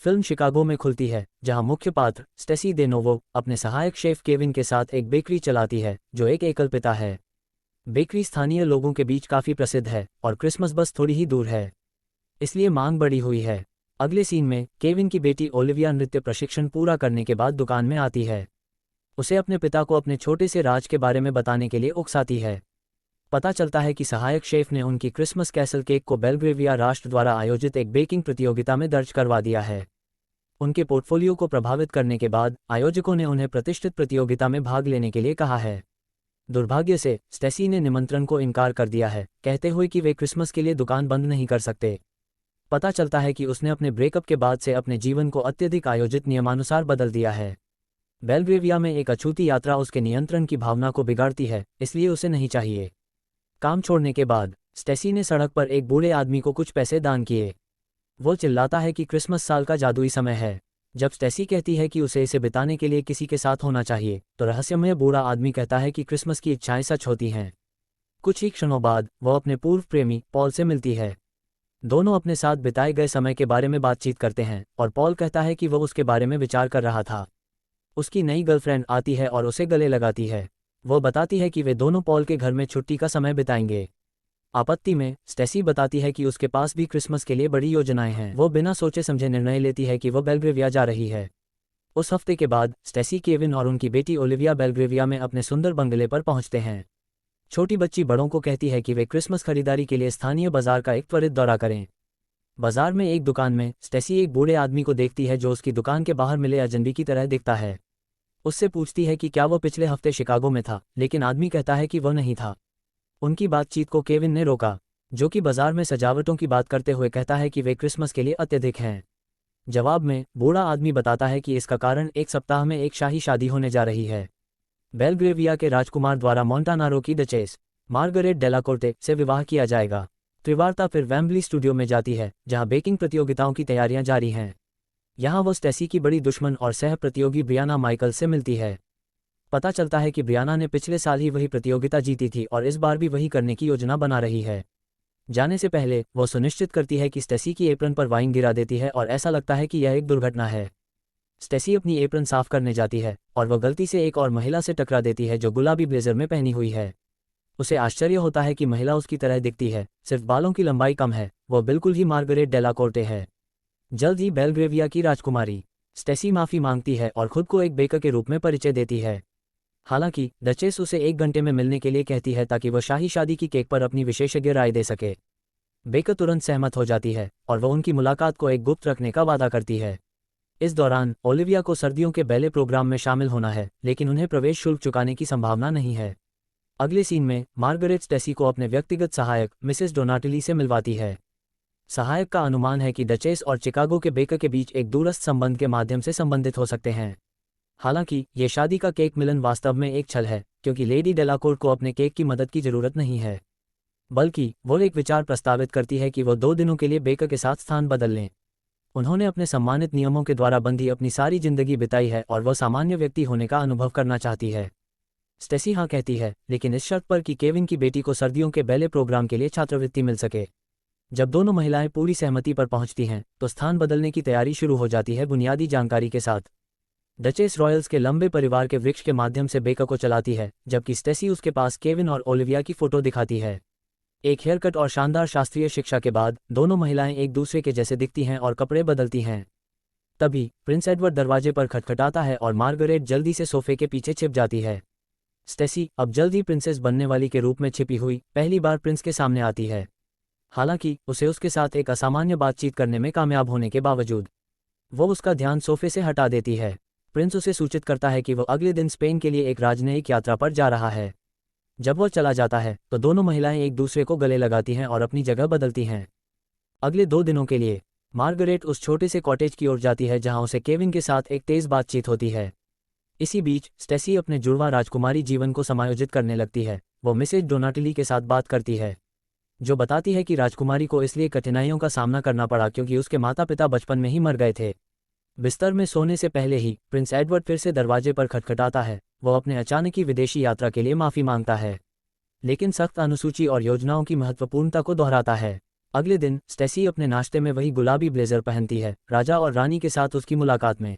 Film Chicago में खुलती है, जहां मुख्य पात्र स्टेसी दे नोवो अपने सहायक शेफ केविन के साथ एक बेकरी चलाती है जो एक एकल पिता है। बेकरी स्थानीय लोगों के बीच काफ़ी प्रसिद्ध है और क्रिसमस बस थोड़ी ही दूर है, इसलिए मांग बढ़ी हुई है। अगले सीन में केविन की बेटी ओलिविया नृत्य प्रशिक्षण पूरा करने के बाद दुकान में आती है। उसे अपने पिता को अपने छोटे से राज के बारे में बताने के लिए उकसाती है। पता चलता है कि सहायक शेफ ने उनकी क्रिसमस कैसल केक को बेल्ग्रेविया राष्ट्र द्वारा आयोजित एक बेकिंग प्रतियोगिता में दर्ज करवा दिया है। उनके पोर्टफोलियो को प्रभावित करने के बाद आयोजकों ने उन्हें प्रतिष्ठित प्रतियोगिता में भाग लेने के लिए कहा है। दुर्भाग्य से स्टेसी ने निमंत्रण को इनकार कर दिया है, कहते हुए कि वे क्रिसमस के लिए दुकान बंद नहीं कर सकते। पता चलता है कि उसने अपने ब्रेकअप के बाद से अपने जीवन को अत्यधिक आयोजित नियमानुसार बदल दिया है। बेल्ग्रेविया में एक अछूती यात्रा उसके नियंत्रण की भावना को बिगाड़ती है, इसलिए उसे नहीं चाहिए। काम छोड़ने के बाद स्टेसी ने सड़क पर एक बूढ़े आदमी को कुछ पैसे दान किए। वो चिल्लाता है कि क्रिसमस साल का जादुई समय है। जब स्टेसी कहती है कि उसे इसे बिताने के लिए किसी के साथ होना चाहिए, तो रहस्यमय बूढ़ा आदमी कहता है कि क्रिसमस की इच्छाएं सच होती हैं। कुछ ही क्षणों बाद वो अपने पूर्व प्रेमी पॉल से मिलती है। दोनों अपने साथ बिताए गए समय के बारे में बातचीत करते हैं और पॉल कहता है कि वह उसके बारे में विचार कर रहा था। उसकी नई गर्लफ्रेंड आती है और उसे गले लगाती है। वो बताती है कि वे दोनों पॉल के घर में छुट्टी का समय बिताएंगे। आपत्ति में स्टेसी बताती है कि उसके पास भी क्रिसमस के लिए बड़ी योजनाएं हैं। वो बिना सोचे समझे निर्णय लेती है कि वो बेल्ग्रेविया जा रही है। उस हफ्ते के बाद स्टेसी केविन और उनकी बेटी ओलिविया बेल्ग्रेविया में अपने सुंदर बंगले पर पहुंचते हैं। छोटी बच्ची बड़ों को कहती है कि वे क्रिसमस खरीदारी के लिए स्थानीय बाजार का एक त्वरित दौरा करें। बाजार में एक दुकान में स्टेसी एक बूढ़े आदमी को देखती है जो उसकी दुकान के बाहर मिले अजनबी की तरह दिखता है। उससे पूछती है कि क्या वो पिछले हफ्ते शिकागो में था, लेकिन आदमी कहता है कि वह नहीं था। उनकी बातचीत को केविन ने रोका, जो कि बाजार में सजावटों की बात करते हुए कहता है कि वे क्रिसमस के लिए अत्यधिक हैं। जवाब में बूढ़ा आदमी बताता है कि इसका कारण एक सप्ताह में एक शाही शादी होने जा रही है। बेल्ग्रेविया के राजकुमार द्वारा मोंटानारो की डचेस मार्गरेट डेलाकोर्टे से विवाह किया जाएगा। त्रिवार्ता फिर वेम्बली स्टूडियो में जाती है, जहां बेकिंग प्रतियोगिताओं की तैयारियां जारी हैं। यहाँ वो स्टेसी की बड़ी दुश्मन और सह प्रतियोगी ब्रियाना माइकल से मिलती है। पता चलता है कि ब्रियाना ने पिछले साल ही वही प्रतियोगिता जीती थी और इस बार भी वही करने की योजना बना रही है। जाने से पहले वो सुनिश्चित करती है कि स्टेसी की एप्रन पर वाइन गिरा देती है और ऐसा लगता है कि यह एक दुर्घटना है। स्टेसी अपनी एप्रन साफ करने जाती है और वह गलती से एक और महिला से टकरा देती है जो गुलाबी ब्लेजर में पहनी हुई है। उसे आश्चर्य होता है कि महिला उसकी तरह दिखती है, सिर्फ बालों की लंबाई कम है। वह बिल्कुल ही मार्गरेट डेलाकोर्टे है। जल्द ही बेल्ग्रेविया की राजकुमारी स्टेसी माफ़ी मांगती है और खुद को एक बेकर के रूप में परिचय देती है। हालांकि डचेस उसे 1 घंटे में मिलने के लिए कहती है ताकि वह शाही शादी की केक पर अपनी विशेषज्ञ राय दे सके। बेकर तुरंत सहमत हो जाती है और वह उनकी मुलाकात को एक गुप्त रखने का वादा करती है। इस दौरान ओलिविया को सर्दियों के बैले प्रोग्राम में शामिल होना है, लेकिन उन्हें प्रवेश शुल्क चुकाने की संभावना नहीं है। अगले सीन में मार्गरेट स्टेसी को अपने व्यक्तिगत सहायक मिसेस डोनाटिली से मिलवाती है। सहायक का अनुमान है कि डचेस और चिकागो के बेकर के बीच एक दूरस्थ संबंध के माध्यम से संबंधित हो सकते हैं। हालांकि ये शादी का केक मिलन वास्तव में एक छल है, क्योंकि लेडी डेलाकोर्ट को अपने केक की मदद की जरूरत नहीं है, बल्कि वो एक विचार प्रस्तावित करती है कि वो 2 दिनों के लिए बेकर के साथ स्थान बदल लें। उन्होंने अपने सम्मानित नियमों के द्वारा बंधी अपनी सारी जिंदगी बिताई है और वह सामान्य व्यक्ति होने का अनुभव करना चाहती है। स्टेसी हाँ कहती है, लेकिन इस शर्त पर कि केविन की बेटी को सर्दियों के बैले प्रोग्राम के लिए छात्रवृत्ति मिल सके। जब दोनों महिलाएं पूरी सहमति पर पहुंचती हैं, तो स्थान बदलने की तैयारी शुरू हो जाती है बुनियादी जानकारी के साथ। डचेस रॉयल्स के लंबे परिवार के वृक्ष के माध्यम से बेकर को चलाती है, जबकि स्टेसी उसके पास केविन और ओलिविया की फोटो दिखाती है। एक हेयरकट और शानदार शास्त्रीय शिक्षा के बाद दोनों महिलाएं एक दूसरे के जैसे दिखती हैं और कपड़े बदलती हैं। तभी प्रिंस एडवर्ड दरवाजे पर खटखटाता है और मार्गरेट जल्दी से सोफे के पीछे छिप जाती है। स्टेसी अब जल्द ही प्रिंसेस बनने वाली के रूप में छिपी हुई पहली बार प्रिंस के सामने आती है। हालांकि उसे उसके साथ एक असामान्य बातचीत करने में कामयाब होने के बावजूद वो उसका ध्यान सोफे से हटा देती है। प्रिंस उसे सूचित करता है कि वह अगले दिन स्पेन के लिए एक राजनयिक यात्रा पर जा रहा है। जब वह चला जाता है तो दोनों महिलाएं एक दूसरे को गले लगाती हैं और अपनी जगह बदलती हैं। अगले 2 दिनों के लिए मार्गरेट उस छोटे से कॉटेज की ओर जाती है जहां उसे केविन के साथ एक तेज बातचीत होती है। इसी बीच स्टेसी अपने जुड़वा राजकुमारी जीवन को समायोजित करने लगती है। वो मिसेज डोनाटिली के साथ बात करती है, जो बताती है कि राजकुमारी को इसलिए कठिनाइयों का सामना करना पड़ा क्योंकि उसके माता पिता बचपन में ही मर गए थे। बिस्तर में सोने से पहले ही प्रिंस एडवर्ड फिर से दरवाजे पर खटखटाता है। वह अपने अचानकी विदेशी यात्रा के लिए माफ़ी मांगता है, लेकिन सख्त अनुसूची और योजनाओं की महत्वपूर्णता को दोहराता है। अगले दिन स्टेसी अपने नाश्ते में वही गुलाबी ब्लेजर पहनती है, राजा और रानी के साथ उसकी मुलाकात में।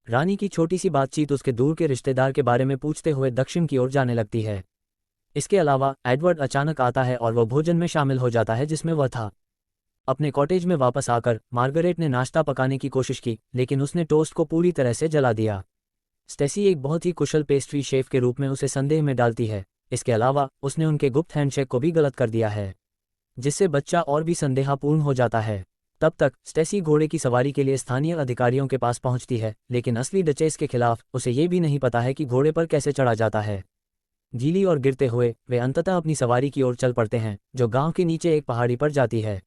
रानी की छोटी सी बातचीत उसके दूर के रिश्तेदार के बारे में पूछते हुए दक्षिण की ओर जाने लगती है। इसके अलावा एडवर्ड अचानक आता है और वह भोजन में शामिल हो जाता है जिसमें वह था। अपने कॉटेज में वापस आकर मार्गरेट ने नाश्ता पकाने की कोशिश की, लेकिन उसने टोस्ट को पूरी तरह से जला दिया। स्टेसी एक बहुत ही कुशल पेस्ट्री शेफ के रूप में उसे संदेह में डालती है। इसके अलावा उसने उनके गुप्त हैंडशेक को भी गलत कर दिया है, जिससे बच्चा और भी संदेहापूर्ण हो जाता है। तब तक स्टेसी घोड़े की सवारी के लिए स्थानीय अधिकारियों के पास पहुंचती है, लेकिन असली डचेस के खिलाफ उसे ये भी नहीं पता है कि घोड़े पर कैसे चढ़ा जाता है। गीली और गिरते हुए वे अंततः अपनी सवारी की ओर चल पड़ते हैं, जो गांव के नीचे एक पहाड़ी पर जाती है।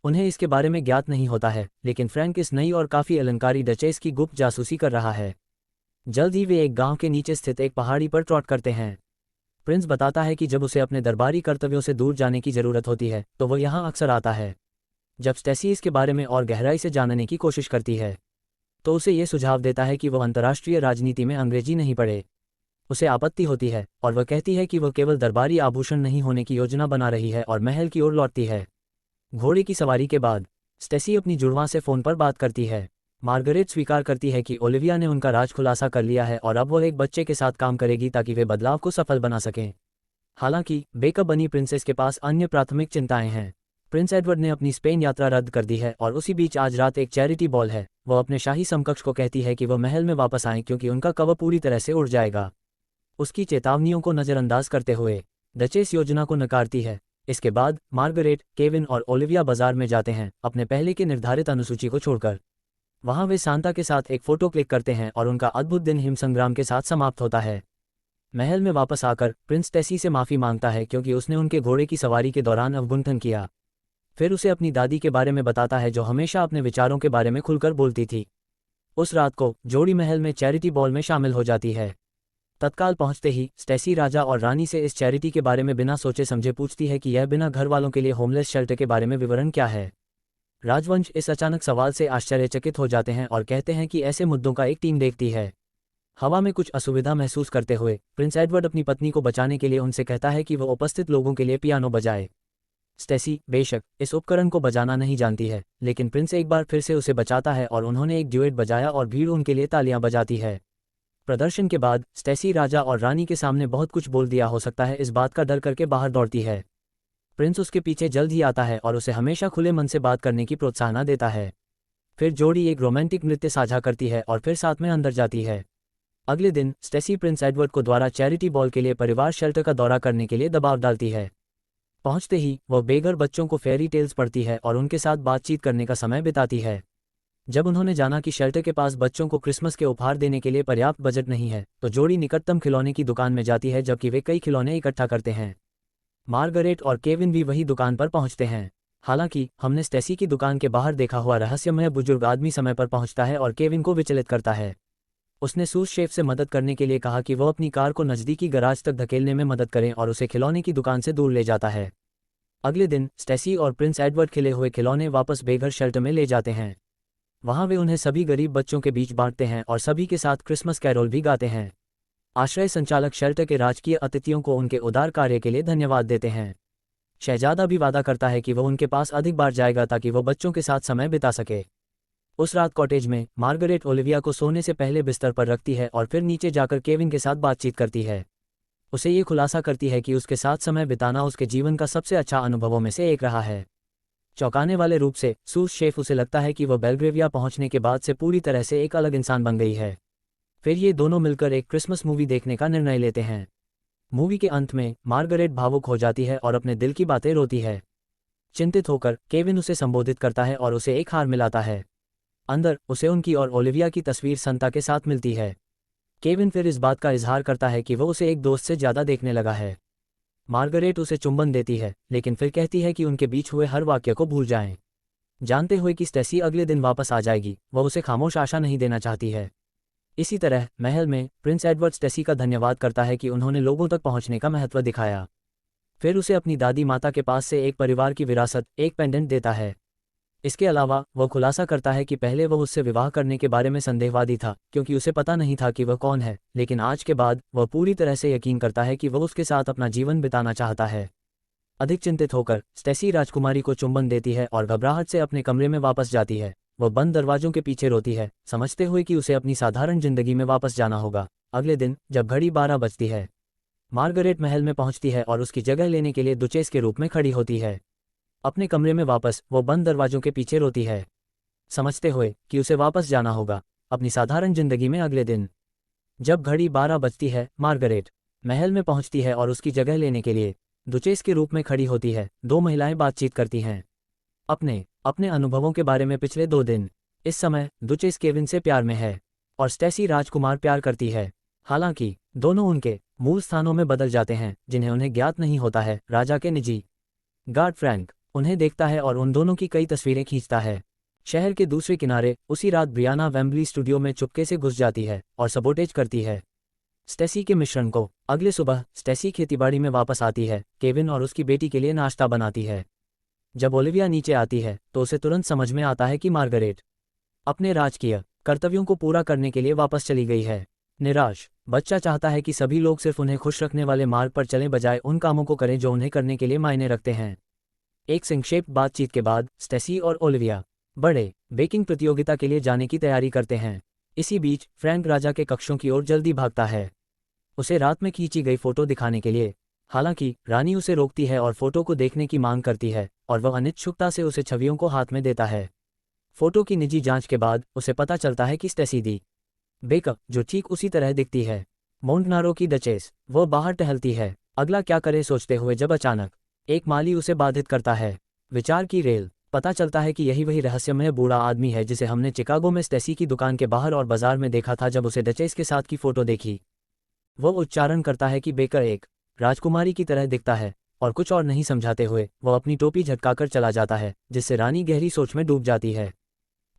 उन्हें इसके बारे में ज्ञात नहीं होता है, लेकिन फ्रैंक इस नई और काफ़ी अलंकारी डचेस की गुप्त जासूसी कर रहा है। जल्द ही वे एक गांव के नीचे स्थित एक पहाड़ी पर ट्रॉट करते हैं। प्रिंस बताता है कि जब उसे अपने दरबारी कर्तव्यों से दूर जाने की ज़रूरत होती है तो वह यहाँ अक्सर आता है। जब स्टेसी इसके बारे में और गहराई से जानने की कोशिश करती है तो उसे ये सुझाव देता है कि वह अंतर्राष्ट्रीय राजनीति में अंग्रेजी नहीं पढ़े। उसे आपत्ति होती है और वह कहती है कि वह केवल दरबारी आभूषण नहीं होने की योजना बना रही है और महल की ओर लौटती है। घोड़े की सवारी के बाद स्टेसी अपनी जुड़वां से फ़ोन पर बात करती है। मार्गरेट स्वीकार करती है कि ओलिविया ने उनका राज खुलासा कर लिया है और अब वह एक बच्चे के साथ काम करेगी ताकि वे बदलाव को सफल बना सकें। हालांकि बेकअप बनी प्रिंसेस के पास अन्य प्राथमिक चिंताएं हैं। प्रिंस एडवर्ड ने अपनी स्पेन यात्रा रद्द कर दी है और उसी बीच आज रात एक चैरिटी बॉल है। वह अपने शाही समकक्ष को कहती है कि वह महल में वापस आएं क्योंकि उनका कवर पूरी तरह से उड़ जाएगा। उसकी चेतावनियों को नज़रअंदाज करते हुए डचेस योजना को नकारती है। इसके बाद मार्गरेट, केविन और ओलिविया बाजार में जाते हैं, अपने पहले के निर्धारित अनुसूची को छोड़कर। वहां वे सांता के साथ एक फ़ोटो क्लिक करते हैं और उनका अद्भुत दिन हिम संग्राम के साथ समाप्त होता है। महल में वापस आकर प्रिंस टेसी से माफ़ी मांगता है क्योंकि उसने उनके घोड़े की सवारी के दौरान अवगुंठन किया। फिर उसे अपनी दादी के बारे में बताता है जो हमेशा अपने विचारों के बारे में खुलकर बोलती थी। उस रात को जोड़ी महल में चैरिटी बॉल में शामिल हो जाती है। तत्काल पहुंचते ही स्टेसी राजा और रानी से इस चैरिटी के बारे में बिना सोचे समझे पूछती है कि यह बिना घर वालों के लिए होमलेस शेल्टर के बारे में विवरण क्या है। राजवंश इस अचानक सवाल से आश्चर्यचकित हो जाते हैं और कहते हैं कि ऐसे मुद्दों का एक टीम देखती है। हवा में कुछ असुविधा महसूस करते हुए प्रिंस एडवर्ड अपनी पत्नी को बचाने के लिए उनसे कहता है कि वह उपस्थित लोगों के लिए पियानो बजाए। स्टेसी बेशक इस उपकरण को बजाना नहीं जानती है, लेकिन प्रिंस एक बार फिर से उसे बचाता है और उन्होंने एक ड्यूएट बजाया और भीड़ उनके लिए तालियां बजाती है। प्रदर्शन के बाद स्टेसी राजा और रानी के सामने बहुत कुछ बोल दिया हो सकता है, इस बात का डर करके बाहर दौड़ती है। प्रिंस उसके पीछे जल्द ही आता है और उसे हमेशा खुले मन से बात करने की प्रोत्साहन देता है। फिर जोड़ी एक रोमांटिक नृत्य साझा करती है और फिर साथ में अंदर जाती है। अगले दिन स्टेसी प्रिंस एडवर्ड को द्वारा चैरिटी बॉल के लिए परिवार शेल्टर का दौरा करने के लिए दबाव डालती है। पहुंचते ही वह बेघर बच्चों को फेयरी टेल्स पढ़ती है और उनके साथ बातचीत करने का समय बिताती है। जब उन्होंने जाना कि शेल्टर के पास बच्चों को क्रिसमस के उपहार देने के लिए पर्याप्त बजट नहीं है तो जोड़ी निकटतम खिलौने की दुकान में जाती है, जबकि वे कई खिलौने इकट्ठा करते हैं। मार्गरेट और केविन भी वही दुकान पर पहुंचते हैं। हालांकि हमने स्टेसी की दुकान के बाहर देखा हुआ रहस्यमय बुजुर्ग आदमी समय पर पहुंचता है और केविन को विचलित करता है। उसने सूस शेफ से मदद करने के लिए कहा कि वह अपनी कार को नज़दीकी गराज तक धकेलने में मदद करें और उसे खिलौने की दुकान से दूर ले जाता है। अगले दिन स्टेसी और प्रिंस एडवर्ड खिले हुए खिलौने वापस बेघर शेल्टर में ले जाते हैं। वहां वे उन्हें सभी गरीब बच्चों के बीच बांटते हैं और सभी के साथ क्रिसमस कैरोल भी गाते हैं। आश्रय संचालक शेल्टर के राजकीय अतिथियों को उनके उदार कार्य के लिए धन्यवाद देते हैं। शहजादा भी वादा करता है कि वह उनके पास अधिक बार जाएगा ताकि वह बच्चों के साथ समय बिता सके। उस रात कॉटेज में मार्गरेट ओलिविया को सोने से पहले बिस्तर पर रखती है और फिर नीचे जाकर केविन के साथ बातचीत करती है। उसे ये खुलासा करती है कि उसके साथ समय बिताना उसके जीवन का सबसे अच्छा अनुभवों में से एक रहा है। चौंकाने वाले रूप से सूस शेफ उसे लगता है कि वह बेल्ग्रेविया पहुंचने के बाद से पूरी तरह से एक अलग इंसान बन गई है। फिर ये दोनों मिलकर एक क्रिसमस मूवी देखने का निर्णय लेते हैं। मूवी के अंत में मार्गरेट भावुक हो जाती है और अपने दिल की बातें रोती है। चिंतित होकर केविन उसे संबोधित करता है और उसे एक हार मिलाता है। अंदर उसे उनकी और ओलिविया की तस्वीर संता के साथ मिलती है। केविन फिर इस बात का इजहार करता है कि वह उसे एक दोस्त से ज़्यादा देखने लगा है। मार्गरेट उसे चुंबन देती है, लेकिन फिर कहती है कि उनके बीच हुए हर वाक्य को भूल जाएं। जानते हुए कि स्टेसी अगले दिन वापस आ जाएगी, वह उसे खामोश आशा नहीं देना चाहती है। इसी तरह महल में प्रिंस एडवर्ड स्टेसी का धन्यवाद करता है कि उन्होंने लोगों तक पहुंचने का महत्व दिखाया। फिर उसे अपनी दादी माता के पास से एक परिवार की विरासत, एक पेंडेंट देता है। इसके अलावा वह खुलासा करता है कि पहले वह उससे विवाह करने के बारे में संदेहवादी था क्योंकि उसे पता नहीं था कि वह कौन है, लेकिन आज के बाद वह पूरी तरह से यकीन करता है कि वह उसके साथ अपना जीवन बिताना चाहता है। अधिक चिंतित होकर स्टेसी राजकुमारी को चुंबन देती है और घबराहट से अपने कमरे में वापस जाती है। वह बंद दरवाजों के पीछे रोती है, समझते हुए कि उसे अपनी साधारण जिंदगी में वापस जाना होगा। अगले दिन जब घड़ी 12 बजती है, मार्गरेट महल में पहुंचती है और उसकी जगह लेने के लिए दुचेस के रूप में खड़ी होती है। अपने कमरे में वापस वो बंद दरवाजों के पीछे रोती है, समझते हुए कि उसे वापस जाना होगा अपनी साधारण जिंदगी में। अगले दिन जब घड़ी 12 बजती है, मार्गरेट महल में पहुंचती है और उसकी जगह लेने के लिए दुचेस के रूप में खड़ी होती है। दो महिलाएं बातचीत करती हैं अपने अपने अनुभवों के बारे में पिछले 2 दिन। इस समय दुचेस केविन से प्यार में है और स्टेसी राजकुमार प्यार करती है। हालांकि दोनों उनके मूल स्थानों में बदल जाते हैं जिन्हें उन्हें ज्ञात नहीं होता है। राजा के निजी गार्ड फ्रैंक उन्हें देखता है और उन दोनों की कई तस्वीरें खींचता है। शहर के दूसरे किनारे उसी रात ब्रियाना वेम्बली स्टूडियो में चुपके से घुस जाती है और सबोटेज करती है स्टेसी के मिश्रण को। अगले सुबह स्टेसी खेतीबाड़ी में वापस आती है, केविन और उसकी बेटी के लिए नाश्ता बनाती है। जब ओलिविया नीचे आती है तो उसे तुरंत समझ में आता है कि मार्गरेट अपने राजकीय कर्तव्यों को पूरा करने के लिए वापस चली गई है। निराश बच्चा चाहता है कि सभी लोग सिर्फ उन्हें खुश रखने वाले मार्ग पर चलें बजाय उन कामों को करें जो उन्हें करने के लिए मायने रखते हैं। एक संक्षिप्त बातचीत के बाद स्टेसी और ओलिविया बड़े बेकिंग प्रतियोगिता के लिए जाने की तैयारी करते हैं। इसी बीच फ्रैंक राजा के कक्षों की ओर जल्दी भागता है, उसे रात में खींची गई फोटो दिखाने के लिए। हालांकि रानी उसे रोकती है और फोटो को देखने की मांग करती है और वह अनिच्छुकता से उसे छवियों को हाथ में देता है। फोटो की निजी जांच के बाद उसे पता चलता है कि स्टेसी दी बेकर, जो ठीक उसी तरह दिखती है, मोंटनारो की डचेस, वह बाहर टहलती है। अगला क्या करे सोचते हुए जब अचानक एक माली उसे बाधित करता है। विचार की रेल पता चलता है कि यही वही रहस्यमय बूढ़ा आदमी है जिसे हमने चिकागो में स्टेसी की दुकान के बाहर और बाजार में देखा था जब उसे डचेस के साथ की फोटो देखी। वह उच्चारण करता है कि बेकर एक राजकुमारी की तरह दिखता है और कुछ और नहीं समझाते हुए वह अपनी टोपी झटकाकर चला जाता है, जिससे रानी गहरी सोच में डूब जाती है।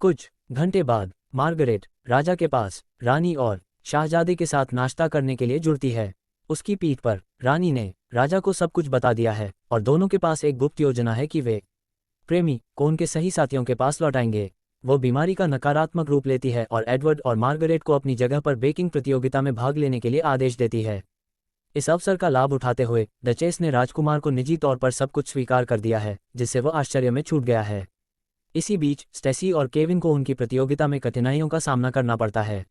कुछ घंटे बाद मार्गरेट राजा के पास रानी और शाहजादे के साथ नाश्ता करने के लिए जुड़ती है। उसकी पीठ पर रानी ने राजा को सब कुछ बता दिया है और दोनों के पास एक गुप्त योजना है कि वे प्रेमी को उनके सही साथियों के पास लौटाएंगे। वो बीमारी का नकारात्मक रूप लेती है और एडवर्ड और मार्गरेट को अपनी जगह पर बेकिंग प्रतियोगिता में भाग लेने के लिए आदेश देती है। इस अवसर का लाभ उठाते हुए डचेस ने राजकुमार को निजी तौर पर सब कुछ स्वीकार कर दिया है, जिससे वह आश्चर्य में छूट गया है। इसी बीच स्टेसी और केविन को उनकी प्रतियोगिता में कठिनाइयों का सामना करना पड़ता है।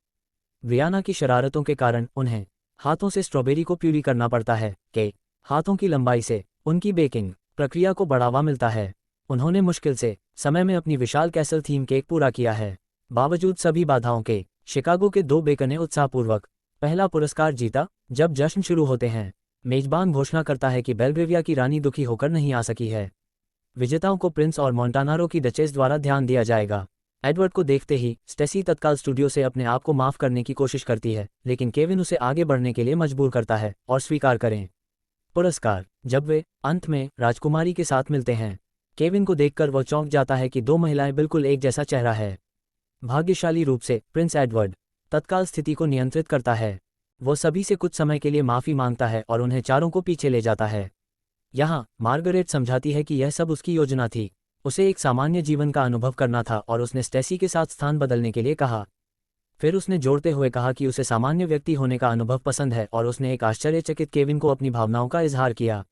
ब्रियाना की शरारतों के कारण उन्हें हाथों से स्ट्रॉबेरी को प्यूरी करना पड़ता है कि हाथों की लंबाई से उनकी बेकिंग प्रक्रिया को बढ़ावा मिलता है। उन्होंने मुश्किल से समय में अपनी विशाल कैसल थीम केक पूरा किया है। बावजूद सभी बाधाओं के शिकागो के 2 बेकर ने उत्साहपूर्वक पहला पुरस्कार जीता। जब जश्न शुरू होते हैं, मेजबान घोषणा करता है कि बेल्ग्रेविया की रानी दुखी होकर नहीं आ सकी है। विजेताओं को प्रिंस और मोंटानारो की डचेस द्वारा ध्यान दिया जाएगा। एडवर्ड को देखते ही स्टेसी तत्काल स्टूडियो से अपने आप को माफ करने की कोशिश करती है, लेकिन केविन उसे आगे बढ़ने के लिए मजबूर करता है और स्वीकार करें पुरस्कार। जब वे अंत में राजकुमारी के साथ मिलते हैं, केविन को देखकर वह चौंक जाता है कि 2 महिलाएं बिल्कुल एक जैसा चेहरा है। भाग्यशाली रूप से प्रिंस एडवर्ड तत्काल स्थिति को नियंत्रित करता है। वो सभी से कुछ समय के लिए माफी मांगता है और उन्हें चारों को पीछे ले जाता है। यहाँ मार्गरेट समझाती है कि यह सब उसकी योजना थी, उसे एक सामान्य जीवन का अनुभव करना था और उसने स्टेसी के साथ स्थान बदलने के लिए कहा। फिर उसने जोड़ते हुए कहा कि उसे सामान्य व्यक्ति होने का अनुभव पसंद है और उसने एक आश्चर्यचकित केविन को अपनी भावनाओं का इजहार किया।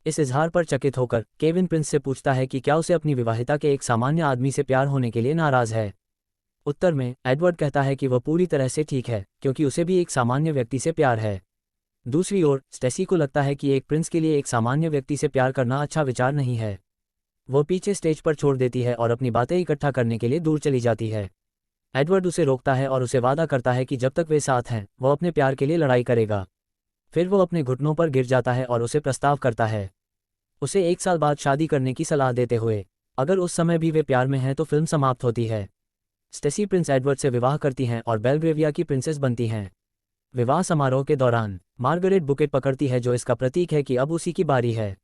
इस इजहार पर चकित होकर केविन प्रिंस से पूछता है कि क्या उसे अपनी विवाहिता के एक सामान्य आदमी से प्यार होने के लिए नाराज है। उत्तर में एडवर्ड कहता है कि वह पूरी तरह से ठीक है, क्योंकि उसे भी एक सामान्य व्यक्ति से प्यार है। दूसरी ओर स्टेसी को लगता है कि एक प्रिंस के लिए एक सामान्य व्यक्ति से प्यार करना अच्छा विचार नहीं है। वो पीछे स्टेज पर छोड़ देती है और अपनी बातें इकट्ठा करने के लिए दूर चली जाती है। एडवर्ड उसे रोकता है और उसे वादा करता है कि जब तक वे साथ हैं वो अपने प्यार के लिए लड़ाई करेगा। फिर वो अपने घुटनों पर गिर जाता है और उसे प्रस्ताव करता है, उसे 1 साल बाद शादी करने की सलाह देते हुए। अगर उस समय भी वे प्यार में हैं तो फिल्म समाप्त होती है। स्टेसी प्रिंस एडवर्ड से विवाह करती हैं और बेल्ग्रेविया की प्रिंसेस बनती हैं। विवाह समारोह के दौरान मार्गरेट बुकेट पकड़ती है, जो इसका प्रतीक है कि अब उसी की बारी है।